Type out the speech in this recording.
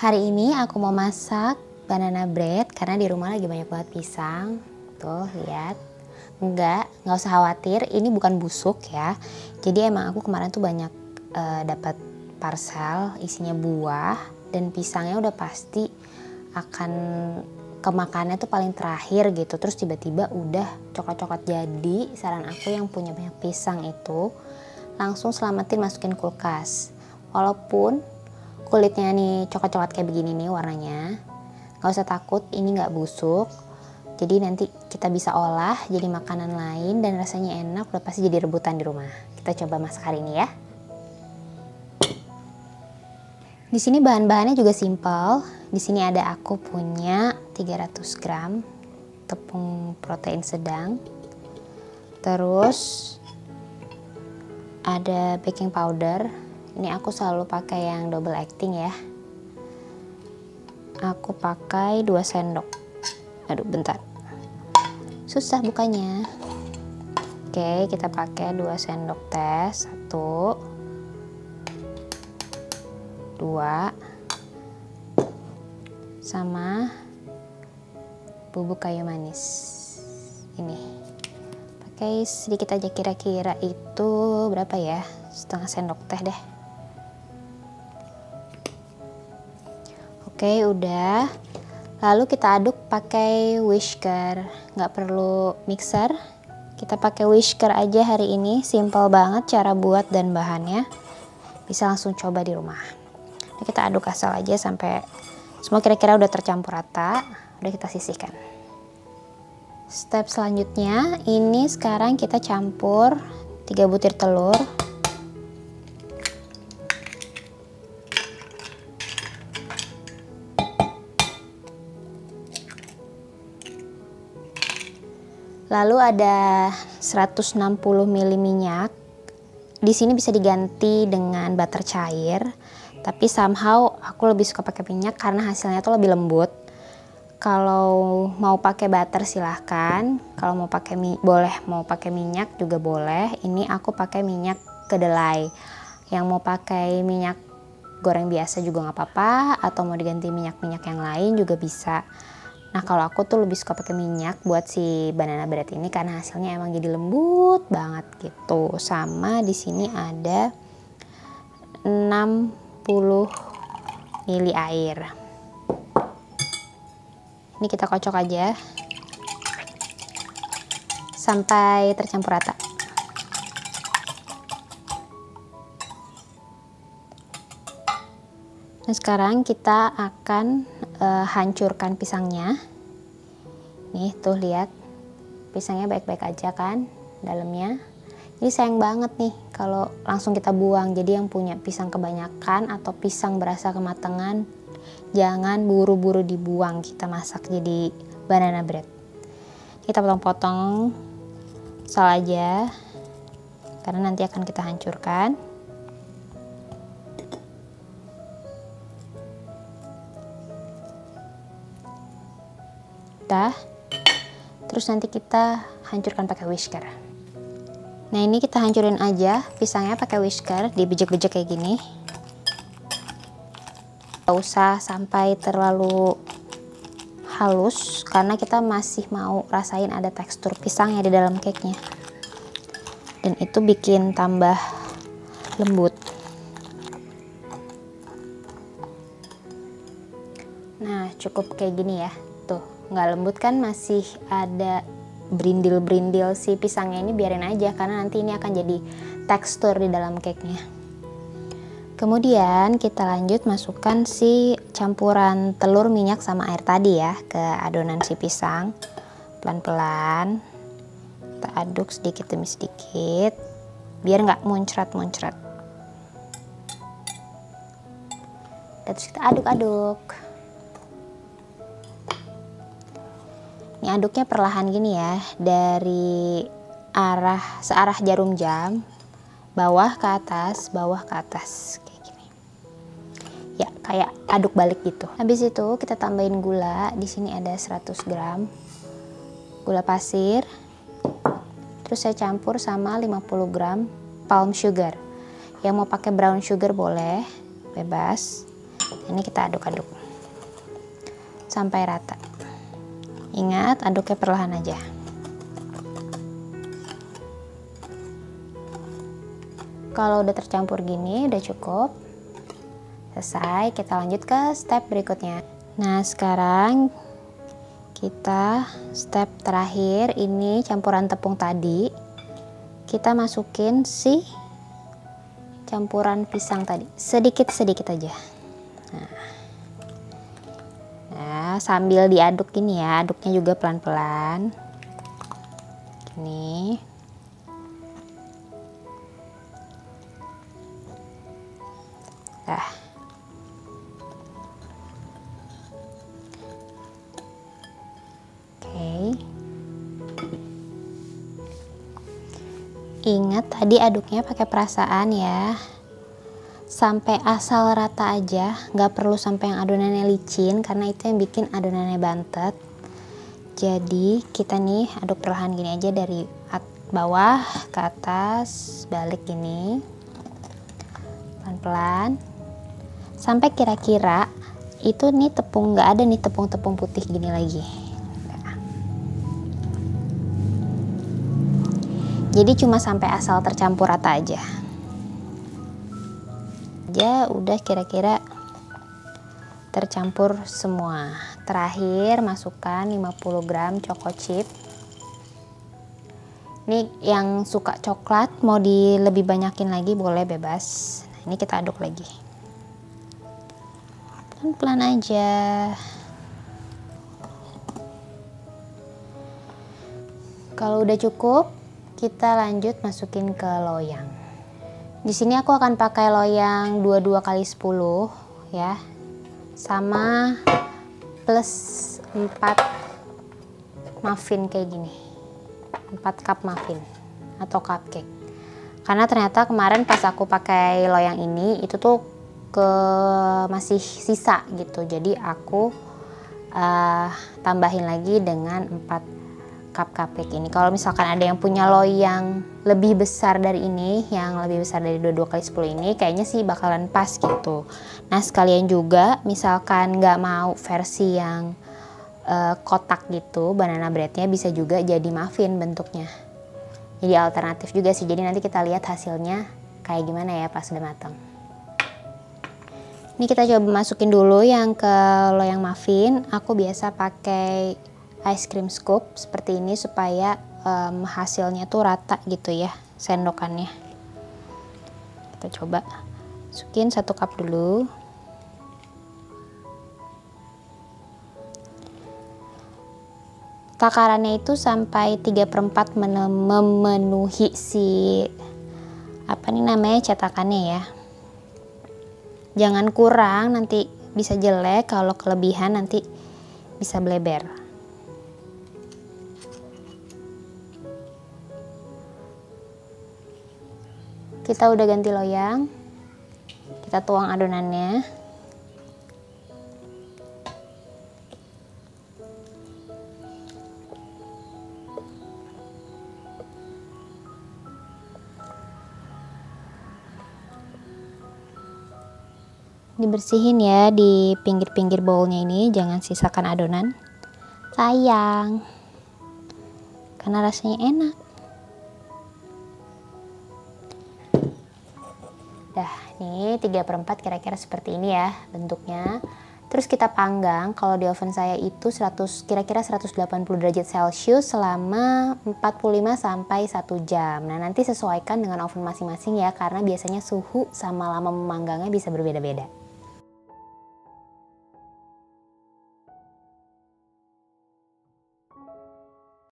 Hari ini aku mau masak banana bread karena di rumah lagi banyak banget pisang. Tuh, lihat. Nggak usah khawatir, ini bukan busuk ya. Jadi emang aku kemarin tuh banyak dapat parcel isinya buah dan pisangnya udah pasti akan kemakannya tuh paling terakhir gitu. Terus tiba-tiba udah coklat-coklat jadi. Saran aku yang punya banyak pisang itu langsung selamatin masukin kulkas. Walaupun kulitnya nih coklat-coklat kayak begini nih warnanya, nggak usah takut, ini nggak busuk. Jadi nanti kita bisa olah jadi makanan lain dan rasanya enak, udah pasti jadi rebutan di rumah. Kita coba masak hari ini ya. Di sini bahan-bahannya juga simpel. Di sini ada aku punya 300 gram tepung protein sedang. Terus ada baking powder. Ini aku selalu pakai yang double acting ya. Aku pakai 2 sendok. Aduh, bentar. Susah bukanya. Oke, kita pakai 2 sendok teh. 1, 2, sama bubuk kayu manis. Ini. Pakai sedikit aja, kira-kira itu berapa ya? Setengah sendok teh deh. Oke, udah. Lalu kita aduk pakai whisker. Nggak perlu mixer. Kita pakai whisker aja hari ini. Simple banget cara buat dan bahannya. Bisa langsung coba di rumah. Nah, kita aduk asal aja sampai semua kira-kira udah tercampur rata. Udah kita sisihkan. Step selanjutnya, ini sekarang kita campur 3 butir telur. Lalu ada 160 ml minyak. Di sini bisa diganti dengan butter cair, tapi somehow aku lebih suka pakai minyak karena hasilnya tuh lebih lembut. Kalau mau pakai butter silahkan, kalau mau pakai mau pakai minyak juga boleh. Ini aku pakai minyak kedelai. Yang mau pakai minyak goreng biasa juga nggak apa-apa, atau mau diganti minyak-minyak yang lain juga bisa. Nah, kalau aku tuh lebih suka pakai minyak buat si banana bread ini karena hasilnya emang jadi lembut banget gitu. Sama di sini ada 60 ml air. Ini kita kocok aja sampai tercampur rata. Nah, sekarang kita akan hancurkan pisangnya. Nih, tuh lihat. Pisangnya baik-baik aja kan dalamnya. Jadi sayang banget nih kalau langsung kita buang. Jadi yang punya pisang kebanyakan atau pisang berasa kematangan, jangan buru-buru dibuang. Kita masak jadi banana bread. Kita potong-potong sal aja karena nanti akan kita hancurkan. Terus nanti kita hancurkan pakai whisker. Nah, ini kita hancurin aja pisangnya pakai whisker, dibejek-bejek kayak gini. Gak usah sampai terlalu halus karena kita masih mau rasain ada tekstur pisangnya di dalam cake-nya. Dan itu bikin tambah lembut. Nah, cukup kayak gini ya. Tuh, nggak lembut kan, masih ada berindil-berindil si pisangnya, ini biarin aja karena nanti ini akan jadi tekstur di dalam cake-nya. Kemudian kita lanjut masukkan si campuran telur, minyak sama air tadi ya ke adonan si pisang. Pelan-pelan kita aduk sedikit demi sedikit biar nggak muncrat-muncrat. Terus kita aduk-aduk. Ini aduknya perlahan gini ya, dari searah jarum jam, bawah ke atas, kayak gini. Ya, kayak aduk balik gitu. Habis itu kita tambahin gula. Di sini ada 100 gram gula pasir. Terus saya campur sama 50 gram palm sugar. Yang mau pakai brown sugar boleh, bebas. Ini kita aduk-aduk sampai rata. Ingat, aduknya perlahan aja. Kalau udah tercampur gini, udah cukup. Selesai, kita lanjut ke step berikutnya. Nah, sekarang kita step terakhir, ini campuran tepung tadi. Kita masukin si campuran pisang tadi, sedikit-sedikit aja. Nah, sambil diaduk gini ya, aduknya juga pelan-pelan. Gini. Nah. Oke. Ingat tadi aduknya pakai perasaan ya. Sampai asal rata aja, nggak perlu sampai yang adonannya licin karena itu yang bikin adonannya bantet. Jadi kita nih aduk perlahan gini aja dari bawah ke atas, balik gini, pelan-pelan, sampai kira-kira itu nih tepung, nggak ada nih tepung-tepung putih gini lagi. Jadi cuma sampai asal tercampur rata aja. Udah kira-kira tercampur semua. Terakhir masukkan 50 gram choco chip. Ini yang suka coklat mau lebih banyakin lagi boleh, bebas. Nah, ini kita aduk lagi. Pelan-pelan aja. Kalau udah cukup, kita lanjut masukin ke loyang. Di sini aku akan pakai loyang 22x10 ya. Sama plus 4 muffin kayak gini. 4 cup muffin atau cupcake. Karena ternyata kemarin pas aku pakai loyang ini itu tuh masih sisa gitu. Jadi aku tambahin lagi dengan 4 cup cupcake ini. Kalau misalkan ada yang punya loyang lebih besar dari ini, yang lebih besar dari 22x10 ini, kayaknya sih bakalan pas gitu. Nah, sekalian juga misalkan nggak mau versi yang kotak gitu, banana breadnya bisa juga jadi muffin bentuknya. Jadi alternatif juga sih. Jadi nanti kita lihat hasilnya kayak gimana ya pas udah matang. Ini kita coba masukin dulu yang ke loyang muffin. Aku biasa pakai ice cream scoop seperti ini supaya hasilnya tuh rata gitu ya, sendokannya. Kita coba masukin 1 cup dulu. Takarannya itu sampai 3/4 memenuhi si apa nih namanya cetakannya ya. Jangan kurang, nanti bisa jelek. Kalau kelebihan nanti bisa bleber. Kita udah ganti loyang, kita tuang adonannya. Dibersihin ya di pinggir-pinggir bowlnya ini, jangan sisakan adonan. Sayang, karena rasanya enak. Dah, nih 3/4 kira-kira seperti ini ya bentuknya. Terus kita panggang, kalau di oven saya itu kira-kira 180 derajat Celcius selama 45 sampai 1 jam. Nah, nanti sesuaikan dengan oven masing-masing ya, karena biasanya suhu sama lama memanggangnya bisa berbeda-beda.